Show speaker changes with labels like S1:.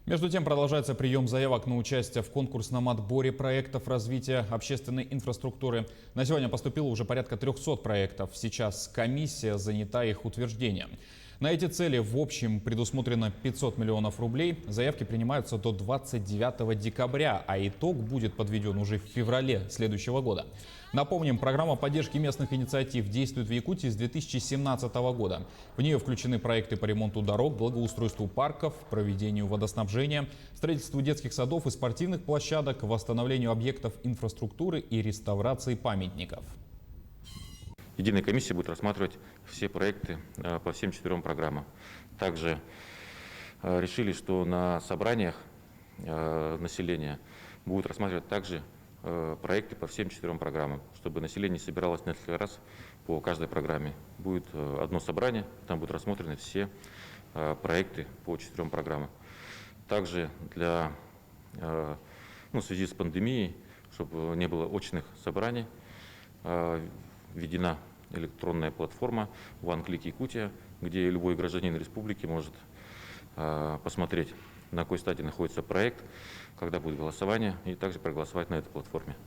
S1: Между тем продолжается прием заявок на участие в конкурсном отборе проектов развития общественной инфраструктуры. На сегодня поступило уже порядка 300 проектов. Сейчас комиссия занята их утверждением. На эти цели в общем предусмотрено 500 миллионов рублей. Заявки принимаются до 29 декабря, а итог будет подведен уже в феврале следующего года. Напомним, программа поддержки местных инициатив действует в Якутии с 2017 года. В нее включены проекты по ремонту дорог, благоустройству парков, проведению водоснабжения, строительству детских садов и спортивных площадок, восстановлению объектов инфраструктуры и реставрации памятников.
S2: Единая комиссия будет рассматривать все проекты по всем 4 программам. Также решили, что на собраниях населения будут рассматривать также проекты по всем 4 программам, чтобы население собиралось несколько раз по каждой программе. Будет одно собрание, там будут рассмотрены все проекты по 4 программам. Также в связи с пандемией, чтобы не было очных собраний, введена электронная платформа OneClick Якутия, где любой гражданин республики может посмотреть, на какой стадии находится проект, когда будет голосование, и также проголосовать на этой платформе.